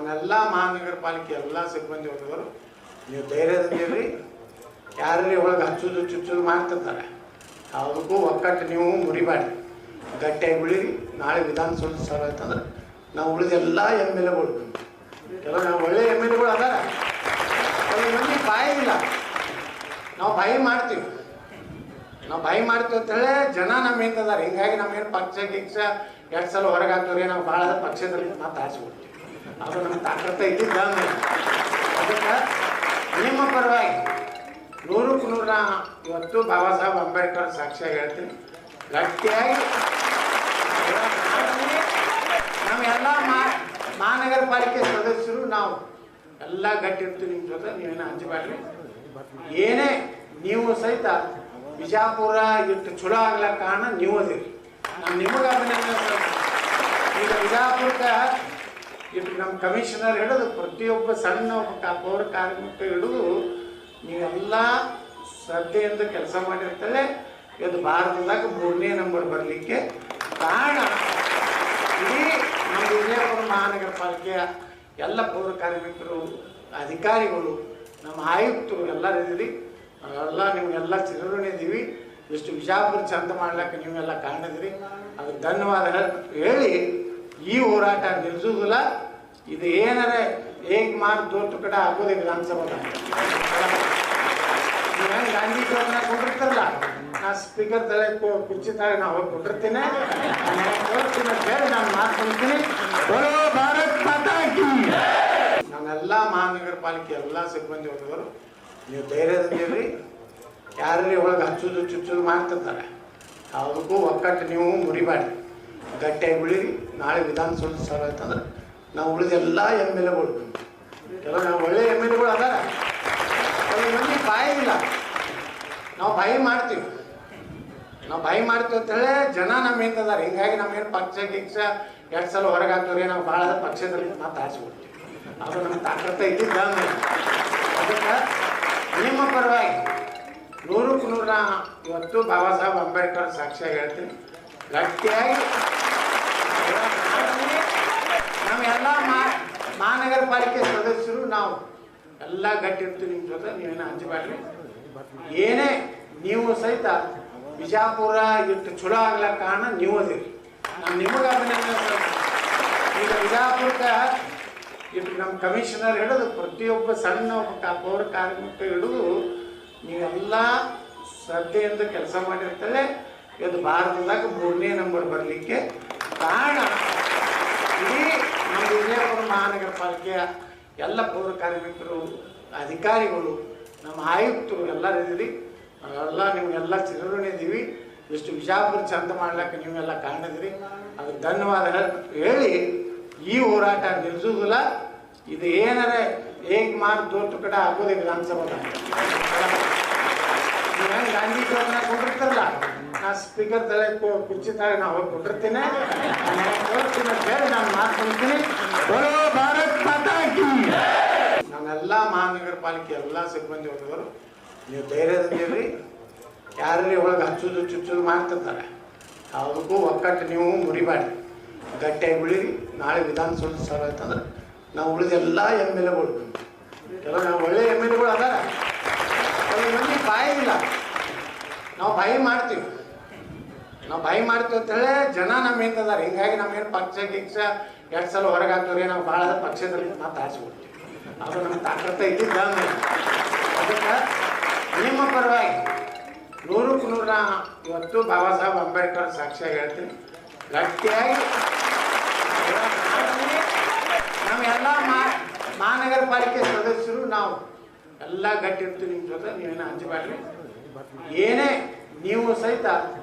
ನನ್ನೆಲ್ಲ ಮಹಾನಗರ ಪಾಲಿಕೆ ಎಲ್ಲ ಸಿಬ್ಬಂದಿ ವರ್ಗದವರು ನೀವು ಧೈರ್ಯದಿಂದಿರಿ. ಯಾರಲ್ಲಿ ಒಳಗೆ ಹಚ್ಚೋದು ಚುಚ್ಚೋದು ಮಾಡ್ತಿರ್ತಾರೆ, ಯಾವುದಕ್ಕೂ ಒಕ್ಕಟ್ಟು ನೀವು ಮುರಿಬೇಡಿ, ಗಟ್ಟಿಯಾಗಿ ಉಳಿರಿ. ನಾಳೆ ವಿಧಾನಸೌಧ ಸಭೆ ಆಯ್ತಂದ್ರೆ ನಾವು ಉಳಿದೆಲ್ಲ ಎಮ್ ಎಲ್ ಎಗಳು, ಕೆಲವು ನಾವು ಒಳ್ಳೆ ಎಮ್ ಎಲ್ ಎಗಳು ಅದಾರ, ಕೆಲವು ಮಂದಿ ಬಾಯಿ ಇಲ್ಲ. ನಾವು ಬಾಯಿ ಮಾಡ್ತೀವಿ ಅಂತೇಳಿ ಜನ ನಮ್ಮ ಹಿಂದದಾರೆ. ಹಿಂಗಾಗಿ ನಮ್ಗೇನು ಪಕ್ಷ ಗಿಕ್ಷ ಎರಡು ಸಲ ಹೊರಗೆ ಹಾಕ್ತವ್ರಿ, ನಾವು ಭಾಳ ಪಕ್ಷದಲ್ಲಿ ಮಾತು ಆರಿಸ್ಬಿಡ್ತೀವಿ. ಅದು ನಮ್ಮ ತಾಕತ್ತ ಇದ್ದಿದ್ದ. ಅದಕ್ಕೆ ನಿಮ್ಮ ಪರವಾಗಿ 100ಕ್ಕೆ 100 ಇವತ್ತು ಬಾಬಾ ಸಾಹೇಬ್ ಅಂಬೇಡ್ಕರ್ ಸಾಕ್ಷಿಯಾಗಿ ಹೇಳ್ತೀನಿ, ಗಟ್ಟಿಯಾಗಿ ನಾವೆಲ್ಲ ಮಹಾನಗರ ಪಾಲಿಕೆ ಸದಸ್ಯರು ನಾವು ಎಲ್ಲ ಗಟ್ಟಿ ಇರ್ತೀವಿ ನಿಮ್ಮ ಜೊತೆ. ನೀವೇನು ಹಂಚಬೇಡ್ರಿ. ಏನೇ ನೀವು ಸಹಿತ ಬಿಜಾಪುರ ಇಟ್ಟು ಚಲೋ ಆಗ್ಲಕ್ಕ ಕಾರಣ ನೀವು ಅದಿರಿ. ನಾನು ನಿಮಗೆ ಅಭಿನಂದನೆ. ಈಗ ಬಿಜಾಪುರಕ್ಕೆ ಇಟ್ಟು ನಮ್ಮ ಕಮಿಷನರ್ ಹಿಡಿದು ಪ್ರತಿಯೊಬ್ಬ ಸಣ್ಣ ಪೌರ ಕಾರ್ಮಿಕ ಹಿಡಿದು ನೀವೆಲ್ಲ ಶ್ರದ್ಧೆಯಿಂದ ಕೆಲಸ ಮಾಡಿರ್ತಾರೆ. ಇವತ್ತು ಭಾರತದಾಗ 3ನೇ ನಂಬರ್ ಬರಲಿಕ್ಕೆ ಕಾರಣ ಇಡೀ ನಮ್ಮ ವಿಜಯಪುರ ಮಹಾನಗರ ಪಾಲಿಕೆಯ ಎಲ್ಲ ಪೌರ ಕಾರ್ಮಿಕರು, ಅಧಿಕಾರಿಗಳು, ನಮ್ಮ ಆಯುಕ್ತರು ಎಲ್ಲರೂ ಇದ್ದೀರಿ. ನಾವೆಲ್ಲ ನಿಮಗೆಲ್ಲ ಚಿರಋಣಿದ್ದೀವಿ. ಇಷ್ಟು ಬಿಜಾಪುರ ಚಂದ ಮಾಡ್ಲಿಕ್ಕೆ ನೀವೆಲ್ಲ ಕಾಣಿದ್ರಿ, ಅದಕ್ಕೆ ಧನ್ಯವಾದ ಹೇಳಿ ಈ ಹೋರಾಟ ನಿಲ್ಲಿಸೋದಿಲ್ಲ. ಇದು ಏನಾರ ಹೇಗೆ ಮಾಡಿ ದೋಟು ಕಡೆ ಆಗೋದು ವಿಧಾನಸಭಾ. ನೀವು ಹೆಂಗೆ ಗಾಂಧೀಜಿ ಅವ್ರನ್ನ ಕೊಟ್ಟಿರ್ತಾರಲ್ಲ, ನಾ ಸ್ಪೀಕರ್ ತಲೆ ಕುರ್ಚಿ ತಾಗ ನಾವು ಹೋಗಿ ಕೊಟ್ಟಿರ್ತೀನಿ ಅಂತ ಹೇಳಿ ನಾನು ಮಾತಾಡ್ತೀನಿ. ಭಾರತ್ ಮಾತಾ ಕೀ. ನನ್ನೆಲ್ಲ ಮಹಾನಗರ ಪಾಲಿಕೆ ಎಲ್ಲ ಸಿಬ್ಬಂದಿ ವರ್ಗದವರು ನೀವು ಧೈರ್ಯದಿಂದಿರಿ. ಯಾರಲ್ಲಿ ಒಳಗೆ ಹಚ್ಚೋದು ಚುಚ್ಚೋದು ಮಾಡ್ತಿರ್ತಾರೆ, ಯಾವುದಕ್ಕೂ ಒಕ್ಕಟ್ಟು ನೀವು ಮುರಿಬೇಡಿ, ಗಟ್ಟಿಯಾಗಿ ಉಳಿರಿ. ನಾಳೆ ವಿಧಾನಸೌಧ ಸಭೆ ಆಯ್ತಂದ್ರೆ ನಾವು ಉಳಿದೆಲ್ಲ ಎಮ್ ಎಲ್ ಎಗಳು, ಕೆಲವು ನಾವು ಒಳ್ಳೆ ಎಮ್ ಎಲ್ ಎಗಳು ಅದಾರ, ಕೆಲವು ಮಂದಿ ಬಾಯಿ ಇಲ್ಲ. ನಾವು ಬಾಯಿ ಮಾಡ್ತೀವಿ ಅಂತೇಳಿ ಜನ ನಮ್ಮ ಹಿಂದದಾರೆ. ಹಿಂಗಾಗಿ ನಮ್ಗೇನು ಪಕ್ಷ ಗಿಕ್ಷ ಎರಡು ಸಲ ಹೊರಗೆ ಹಾಕ್ತವ್ರಿ, ನಾವು ಭಾಳ ಪಕ್ಷದಲ್ಲಿ ಮಾತು ಆರಿಸ್ಬಿಡ್ತೀವಿ. ಅದು ನಮ್ಮ ತಾಕತ್ತ ಇದ್ದಿದ್ದ. ಅದಕ್ಕೆ ನಿಮ್ಮ ಪರವಾಗಿ 100ಕ್ಕೆ 100 ಇವತ್ತು ಬಾಬಾ ಸಾಹೇಬ್ ಅಂಬೇಡ್ಕರ್ ಸಾಕ್ಷಿಯಾಗಿ ಹೇಳ್ತೀನಿ, ಗಟ್ಟಿಯಾಗಿ ನಾವೆಲ್ಲ ಮಹಾನಗರ ಪಾಲಿಕೆ ಸದಸ್ಯರು ನಾವು ಎಲ್ಲ ಗಟ್ಟಿ ಇರ್ತೀವಿ ನಿಮ್ಮ ಜೊತೆ. ನೀವೇನು ಹಂಚಬೇಡ್ರಿ. ಏನೇ ನೀವು ಸಹಿತ ಬಿಜಾಪುರ ಇಟ್ಟು ಚಲೋ ಆಗ್ಲಕ್ಕ ಕಾರಣ ನೀವು ಅದಿರಿ. ನಾನು ನಿಮಗೆ ಅಭಿನಂದನೆ. ಈಗ ಬಿಜಾಪುರಕ್ಕೆ ಇಟ್ಟು ನಮ್ಮ ಕಮಿಷನರ್ ಹಿಡಿದು ಪ್ರತಿಯೊಬ್ಬ ಸಣ್ಣ ಪೌರ ಕಾರ್ಮಿಕ ಹಿಡಿದು ನೀವೆಲ್ಲ ಶ್ರದ್ಧೆಯಿಂದ ಕೆಲಸ ಮಾಡಿರ್ತಾರೆ. ಇವತ್ತು ಭಾರತದಾಗ 3ನೇ ನಂಬರ್ ಬರಲಿಕ್ಕೆ ಕಾರಣ ಇಡೀ ನಮ್ಮ ವಿಜಯಪುರ ಮಹಾನಗರ ಪಾಲಿಕೆಯ ಎಲ್ಲ ಪೌರ ಕಾರ್ಮಿಕರು, ಅಧಿಕಾರಿಗಳು, ನಮ್ಮ ಆಯುಕ್ತರು ಎಲ್ಲರೂ ಇದ್ದೀರಿ. ನಾವೆಲ್ಲ ನಿಮಗೆಲ್ಲ ಚಿರಋಣಿದ್ದೀವಿ. ಇಷ್ಟು ಬಿಜಾಪುರ ಚಂದ ಮಾಡ್ಲಿಕ್ಕೆ ನೀವೆಲ್ಲ ಕಾಣಿದ್ರಿ, ಅದಕ್ಕೆ ಧನ್ಯವಾದ ಹೇಳಿ ಈ ಹೋರಾಟ ನಿಲ್ಲಿಸೋದಿಲ್ಲ. ಇದು ಏನಾರ ಹೇಗೆ ಮಾಡಿ ದೋಟು ಕಡೆ ಆಗೋದು ವಿಧಾನಸಭಾ. ನೀವು ಹೆಂಗೆ ಗಾಂಧೀಜಿ ಅವ್ರನ್ನ ಕೊಟ್ಟಿರ್ತಾರಲ್ಲ, ನಾ ಸ್ಪೀಕರ್ ತಲೆ ಕುರ್ಚಿ ತಾಗ ನಾವು ಹೋಗಿ ಕೊಟ್ಟಿರ್ತೀನಿ ಅಂತ ಹೇಳಿ ನಾನು ಮಾತಾಡ್ತೀನಿ. ಭಾರತ್ ಮಾತಾ ಕೀ. ನನ್ನೆಲ್ಲ ಮಹಾನಗರ ಪಾಲಿಕೆ ಎಲ್ಲ ಸಿಬ್ಬಂದಿ ವರ್ಗದವರು ನೀವು ಧೈರ್ಯದಿಂದಿರಿ. ಯಾರಲ್ಲಿ ಒಳಗೆ ಹಚ್ಚೋದು ಚುಚ್ಚೋದು ಮಾಡ್ತಿರ್ತಾರೆ, ಯಾವುದಕ್ಕೂ ಒಕ್ಕಟ್ಟು ನೀವು ಮುರಿಬೇಡಿ, ಗಟ್ಟಿಯಾಗಿ ಉಳಿರಿ. ನಾಳೆ ವಿಧಾನಸೌಧ ಸಭೆ ಆಯ್ತಂದ್ರೆ ನಾವು ಉಳಿದೆಲ್ಲ ಎಮ್ ಎಲ್ ಎಗಳು, ಕೆಲವು ನಾವು ಒಳ್ಳೆ ಎಮ್ ಎಲ್ ಎಗಳು ಅದಾರ, ಕೆಲವು ಮಂದಿ ಬಾಯಿ ಇಲ್ಲ. ನಾವು ಬಾಯಿ ಮಾಡ್ತೀವಿ ಅಂತೇಳಿ ಜನ ನಮ್ಮ ಹಿಂದದಾರೆ. ಹಿಂಗಾಗಿ ನಮ್ಗೇನು ಪಕ್ಷ ಗಿಕ್ಷ ಎರಡು ಸಲ ಹೊರಗೆ ಹಾಕ್ತವ್ರಿ, ನಾವು ಭಾಳ ಪಕ್ಷದಲ್ಲಿ ಮಾತು ಆರಿಸ್ಬಿಡ್ತೀವಿ. ಅದು ನಮ್ಮ ತಾಕತ್ತ ಇದ್ದಿದ್ದ. ಅದಕ್ಕೆ ನಿಮ್ಮ ಪರವಾಗಿ 100ಕ್ಕೆ 100 ಇವತ್ತು ಬಾಬಾ ಸಾಹೇಬ್ ಅಂಬೇಡ್ಕರ್ ಸಾಕ್ಷಿಯಾಗಿ ಹೇಳ್ತೀನಿ, ಗಟ್ಟಿಯಾಗಿ ನಾವೆಲ್ಲ ಮಹಾನಗರ ಪಾಲಿಕೆ ಸದಸ್ಯರು ನಾವು ಎಲ್ಲ ಗಟ್ಟಿ ಇರ್ತೀವಿ ನಿಮ್ಮ ಜೊತೆ. ನೀವೇನು ಹಂಚಬೇಡ್ರಿ. ಏನೇ ನೀವು ಸಹಿತ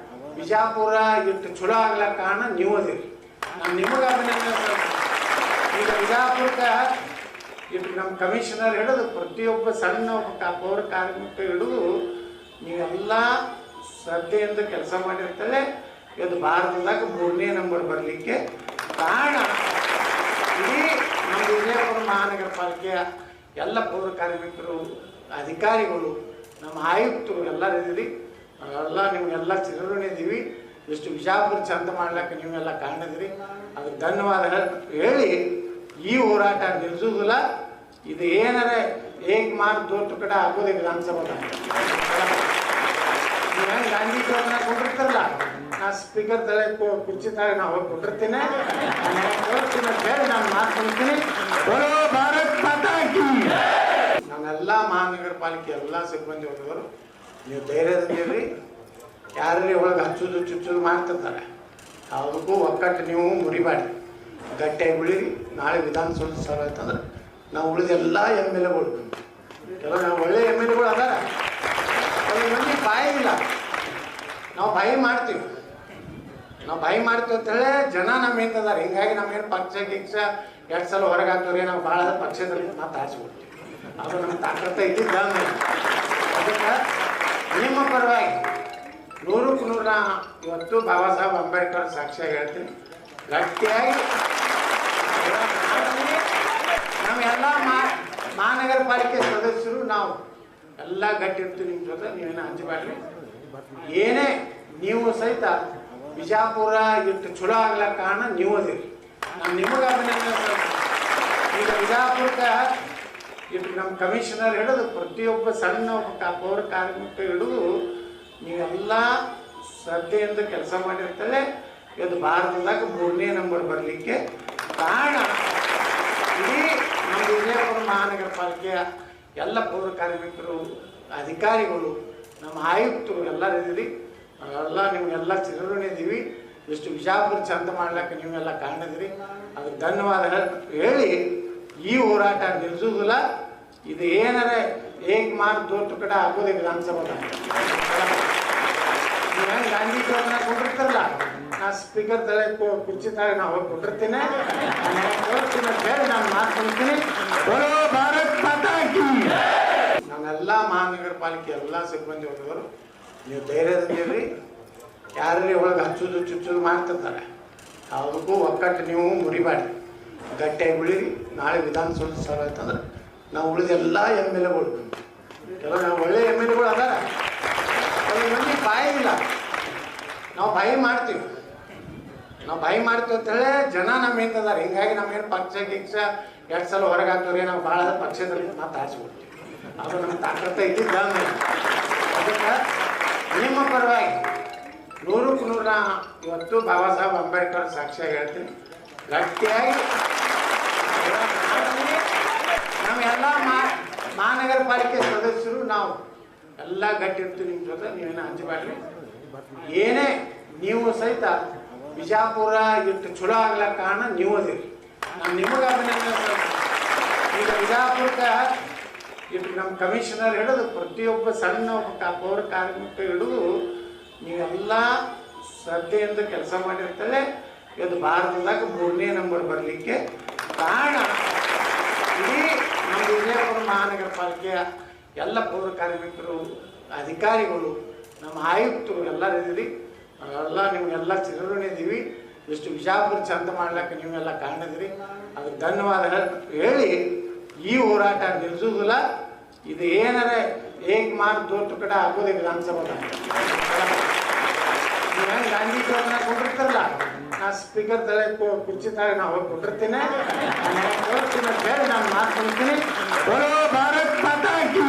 ಬಿಜಾಪುರ ಇಟ್ಟು ಚಲೋ ಆಗ್ಲಕ್ಕ ಕಾರಣ ನೀವು ಅದಿರಿ. ನಾನು ನಿಮಗೆ ಅಭಿನಂದನೆ. ಈಗ ಬಿಜಾಪುರಕ್ಕೆ ಇಟ್ಟು ನಮ್ಮ ಕಮಿಷನರ್ ಹಿಡಿದು ಪ್ರತಿಯೊಬ್ಬ ಸಣ್ಣ ಪೌರ ಕಾರ್ಮಿಕ ಹಿಡಿದು ನೀವೆಲ್ಲ ಶ್ರದ್ಧೆಯಿಂದ ಕೆಲಸ ಮಾಡಿರ್ತಾರೆ. ಇವತ್ತು ಭಾರತದಾಗ 3ನೇ ನಂಬರ್ ಬರಲಿಕ್ಕೆ ಕಾರಣ ಇಡೀ ನಮ್ಮ ವಿಜಯಪುರ ಮಹಾನಗರ ಪಾಲಿಕೆಯ ಎಲ್ಲ ಪೌರ ಕಾರ್ಮಿಕರು, ಅಧಿಕಾರಿಗಳು, ನಮ್ಮ ಆಯುಕ್ತರು ಎಲ್ಲರೂ ಇದ್ದೀರಿ. ನಾವೆಲ್ಲ ನಿಮಗೆಲ್ಲ ಚಿರಋಣಿದ್ದೀವಿ. ಇಷ್ಟು ಬಿಜಾಪುರ ಚಂದ ಮಾಡ್ಲಿಕ್ಕೆ ನೀವೆಲ್ಲ ಕಾಣಿದ್ರಿ, ಅದಕ್ಕೆ ಧನ್ಯವಾದ ಹೇಳಿ ಈ ಹೋರಾಟ ನಿಲ್ಲಿಸುವುದಿಲ್ಲ. ಇದು ಏನಾರ ಏಕ್ ಮಾರ್ ದೋಟ್ ಕಡೆ ಆಗೋದು ವಿಧಾನಸಭಾ. ನೀವು ಹೆಂಗೆ ಗಾಂಧೀಜಿ ಅವ್ರನ್ನ ಕೊಟ್ಟಿರ್ತಾರಲ್ಲ, ನಾ ಸ್ಪೀಕರ್ ತಲೆ ಕುರ್ಚಿ ತಾಗ ನಾವು ಹೋಗಿ ಕೊಟ್ಟಿರ್ತೀನಿ ಅಂತ ಹೇಳಿ ನಾನು ಮಾತಾಡ್ತೀನಿ. ಭಾರತ್ ಮಾತಾ ಕಿ. ನನ್ನೆಲ್ಲ ಮಹಾನಗರ ಪಾಲಿಕೆ ಎಲ್ಲ ಸಿಬ್ಬಂದಿ ಹೋದವರು ನೀವು ಧೈರ್ಯದಿಂದಿರಿ. ಯಾರಲ್ಲಿ ಒಳಗೆ ಹಚ್ಚೋದು ಚುಚ್ಚೋದು ಮಾಡ್ತಿರ್ತಾರೆ, ಯಾವುದಕ್ಕೂ ಒಕ್ಕಟ್ಟು ನೀವು ಮುರಿಬೇಡಿ, ಗಟ್ಟಿಯಾಗಿ ಉಳಿರಿ. ನಾಳೆ ವಿಧಾನಸೌಧ ಸಭೆ ಆಯ್ತಂದ್ರೆ ನಾವು ಉಳಿದೆಲ್ಲ ಎಮ್ ಎಲ್ ಎಗಳು, ಕೆಲವು ನಾವು ಒಳ್ಳೆ ಎಮ್ ಎಲ್ ಎಗಳು ಅದಾರ, ಕೆಲವು ಮಂದಿ ಬಾಯಿ ಇಲ್ಲ. ನಾವು ಬಾಯಿ ಮಾಡ್ತೀವಿ ಅಂತೇಳಿ ಜನ ನಮ್ಮ ಹಿಂದದಾರೆ. ಹಿಂಗಾಗಿ ನಮ್ಗೇನು ಪಕ್ಷ ಗಿಕ್ಷ 2 ಸಲ ಹೊರಗೆ ಹಾಕ್ತವ್ರಿ, ನಾವು ಭಾಳ ಪಕ್ಷದಲ್ಲಿ ಮಾತಾಡ್ಸ್ಬಿಡ್ತೀವಿ. ಅದು ನಮ್ಮ ತಾಕತ್ತ ಇದ್ದಿದ್ದ. ಅದಕ್ಕೆ ನಿಮ್ಮ ಪರವಾಗಿ 100ಕ್ಕೆ 100 ಇವತ್ತು ಬಾಬಾ ಸಾಹೇಬ್ ಅಂಬೇಡ್ಕರ್ ಸಾಕ್ಷಿಯಾಗಿ ಹೇಳ್ತೀನಿ, ಗಟ್ಟಿಯಾಗಿ ನಾವೆಲ್ಲ ಮಹಾನಗರ ಪಾಲಿಕೆ ಸದಸ್ಯರು ನಾವು ಎಲ್ಲ ಗಟ್ಟಿ ಇರ್ತೀವಿ ನಿಮ್ಮ ಜೊತೆ. ನೀವೇನು ಹಂಚಬೇಡ್ರಿ. ಏನೇ ನೀವು ಸಹಿತ ಬಿಜಾಪುರ ಇಟ್ಟು ಚಲೋ ಆಗ್ಲಕ್ಕ ಕಾರಣ ನೀವು ಅದಿರಿ. ನಾನು ನಿಮಗೆ ಅಭಿನಂದನೆ. ಈಗ ಬಿಜಾಪುರಕ್ಕೆ ಇಟ್ಟು ನಮ್ಮ ಕಮಿಷನರ್ ಹಿಡಿದು ಪ್ರತಿಯೊಬ್ಬ ಸಣ್ಣ ಪೌರ ಕಾರ್ಮಿಕ ಹಿಡಿದು ನೀವೆಲ್ಲ ಶ್ರದ್ಧೆಯಿಂದ ಕೆಲಸ ಮಾಡಿರ್ತಾರೆ. ಇವತ್ತು ಭಾರತದಾಗ 3ನೇ ನಂಬರ್ ಬರಲಿಕ್ಕೆ ಕಾರಣ ಇಡೀ ನಮ್ಮ ವಿಜಯಪುರ ಮಹಾನಗರ ಪಾಲಿಕೆಯ ಎಲ್ಲ ಪೌರ ಕಾರ್ಮಿಕರು, ಅಧಿಕಾರಿಗಳು, ನಮ್ಮ ಆಯುಕ್ತರು ಎಲ್ಲರೂ ಇದ್ದೀರಿ. ನಾವೆಲ್ಲ ನಿಮಗೆಲ್ಲ ಚಿರಋಣಿದ್ದೀವಿ. ಇಷ್ಟು ಬಿಜಾಪುರ ಚಂದ ಮಾಡ್ಲಿಕ್ಕೆ ನೀವೆಲ್ಲ ಕಾಣಿದ್ರಿ, ಅದಕ್ಕೆ ಧನ್ಯವಾದ ಹೇಳಿ ಈ ಹೋರಾಟ ನಿಲ್ಲಿಸುವುದಿಲ್ಲ. ಇದು ಏನಾರ ಏಕ್ ಮಾರ್ ದೋಟ್ ಕಡೆ ಆಗೋದು ವಿಧಾನಸಭಾ. ನೀವು ಹೆಂಗೆ ಗಾಂಧೀಜಿ ಅವ್ರನ್ನ ಕೊಟ್ಟಿರ್ತಾರಲ್ಲ, ನಾ ಸ್ಪೀಕರ್ ತಲೆ ಕುರ್ಚಿ ತಾಗ ನಾವು ಹೋಗಿ ಕೊಟ್ಟಿರ್ತೀನಿ ಅಂತ ಹೇಳಿ ನಾನು ಮಾತಾಡ್ತೀನಿ. ಭಾರತ್ ಮಾತಾ ಕಿ. ನನ್ನೆಲ್ಲ ಮಹಾನಗರ ಪಾಲಿಕೆ ಎಲ್ಲ ಸಿಬ್ಬಂದಿ ಹೋದವರು ನೀವು ಧೈರ್ಯದಿಂದಿರಿ. ಯಾರಲ್ಲಿ ಒಳಗೆ ಹಚ್ಚೋದು ಚುಚ್ಚೋದು ಮಾಡ್ತಿರ್ತಾರೆ, ಯಾವುದಕ್ಕೂ ಒಕ್ಕಟ್ಟು ನೀವು ಮುರಿಬೇಡಿ, ಗಟ್ಟಿಯಾಗಿ ಉಳಿರಿ. ನಾಳೆ ವಿಧಾನಸೌಧ ಸಭೆ ಆಯ್ತಂದ್ರೆ ನಾವು ಉಳಿದೆಲ್ಲ ಎಮ್ ಎಲ್ ಎಗಳು, ಕೆಲವು ನಾವು ಒಳ್ಳೆ ಎಮ್ ಎಲ್ ಎಗಳು ಅದಾರ, ಕೆಲವು ಮಂದಿ ಬಾಯಿ ಇಲ್ಲ. ನಾವು ಬಾಯಿ ಮಾಡ್ತೀವಿ ಅಂತೇಳಿ ಜನ ನಮ್ಮ ಹಿಂದದಾರೆ. ಹಿಂಗಾಗಿ ನಮ್ಗೇನು ಪಕ್ಷ ಗಿಕ್ಷ 2 ಸಲ ಹೊರಗೆ ಹಾಕ್ತವ್ರಿ, ನಾವು ಭಾಳ ಪಕ್ಷದಲ್ಲಿ ಮಾತಾಡ್ಸ್ಬಿಡ್ತೀವಿ. ಅದು ನಮ್ಮ ತಾಕತ್ತ ಇದ್ದಿದ್ದ. ಅದಕ್ಕೆ ನಿಮ್ಮ ಪರವಾಗಿ 100ಕ್ಕೆ 100 ಇವತ್ತು ಬಾಬಾ ಸಾಹೇಬ್ ಅಂಬೇಡ್ಕರ್ ಸಾಕ್ಷಿಯಾಗಿ ಹೇಳ್ತೀನಿ, ಗಟ್ಟಿಯಾಗಿ ನಾವೆಲ್ಲ ಮಹಾನಗರ ಪಾಲಿಕೆ ಸದಸ್ಯರು ನಾವು ಎಲ್ಲ ಗಟ್ಟಿ ಇರ್ತೀವಿ ನಿಮ್ಮ ಜೊತೆ. ನೀವೇನು ಹಂಚಬೇಡ್ರಿ. ಏನೇ ನೀವು ಸಹಿತ ಬಿಜಾಪುರ ಇಟ್ಟು ಚಲೋ ಆಗ್ಲಕ್ಕ ಕಾರಣ ನೀವು ಅದಿರಿ. ನಾನು ನಿಮಗೆ ಅಭಿನಂದನೆ. ಈಗ ಬಿಜಾಪುರಕ್ಕೆ ಇಟ್ಟು ನಮ್ಮ ಕಮಿಷನರ್ ಹಿಡಿದು ಪ್ರತಿಯೊಬ್ಬ ಸಣ್ಣ ಪೌರ ಕಾರ್ಮಿಕ ಹಿಡಿದು ನೀವೆಲ್ಲ ಶ್ರದ್ಧೆಯಿಂದ ಕೆಲಸ ಮಾಡಿರ್ತಾರೆ. ಇವತ್ತು ಭಾರತದಾಗ 3ನೇ ನಂಬರ್ ಬರಲಿಕ್ಕೆ ಕಾರಣ ಇಡೀ ನಮ್ಮ ವಿಜಯಪುರ ಮಹಾನಗರ ಪಾಲಿಕೆಯ ಎಲ್ಲ ಪೌರ ಕಾರ್ಮಿಕರು, ಅಧಿಕಾರಿಗಳು, ನಮ್ಮ ಆಯುಕ್ತರು ಎಲ್ಲರೂ ಇದ್ದೀರಿ. ನಾವೆಲ್ಲ ನಿಮಗೆಲ್ಲ ಚಿರಋಣಿದ್ದೀವಿ. ಇಷ್ಟು ಬಿಜಾಪುರ ಚಂದ ಮಾಡ್ಲಿಕ್ಕೆ ನೀವೆಲ್ಲ ಕಾಣಿದ್ರಿ, ಅದಕ್ಕೆ ಧನ್ಯವಾದ ಹೇಳಿ ಈ ಹೋರಾಟ ನಿಲ್ಲಿಸುವುದಿಲ್ಲ. ಇದು ಏನಾರ ಏಕ್ ಮಾರ್ ದೋಟ್ ಕಡೆ ಆಗೋದು ವಿಧಾನಸಭಾ. ನೀವು ಹೆಂಗೆ ಗಾಂಧೀಜಿ ಅವ್ರನ್ನ ಕೊಟ್ಟಿರ್ತಾರಲ್ಲ, ನಾ ಸ್ಪೀಕರ್ ತಲೆ ಕುರ್ಚಿ ತಾಗ ನಾವು ಹೋಗಿ ಕೊಟ್ಟಿರ್ತೀನಿ ಅಂತ ಹೇಳಿ ನಾನು ಮಾತಾಡ್ತೀನಿ. ಭಾರತ್ ಮಾತಾ ಕಿ.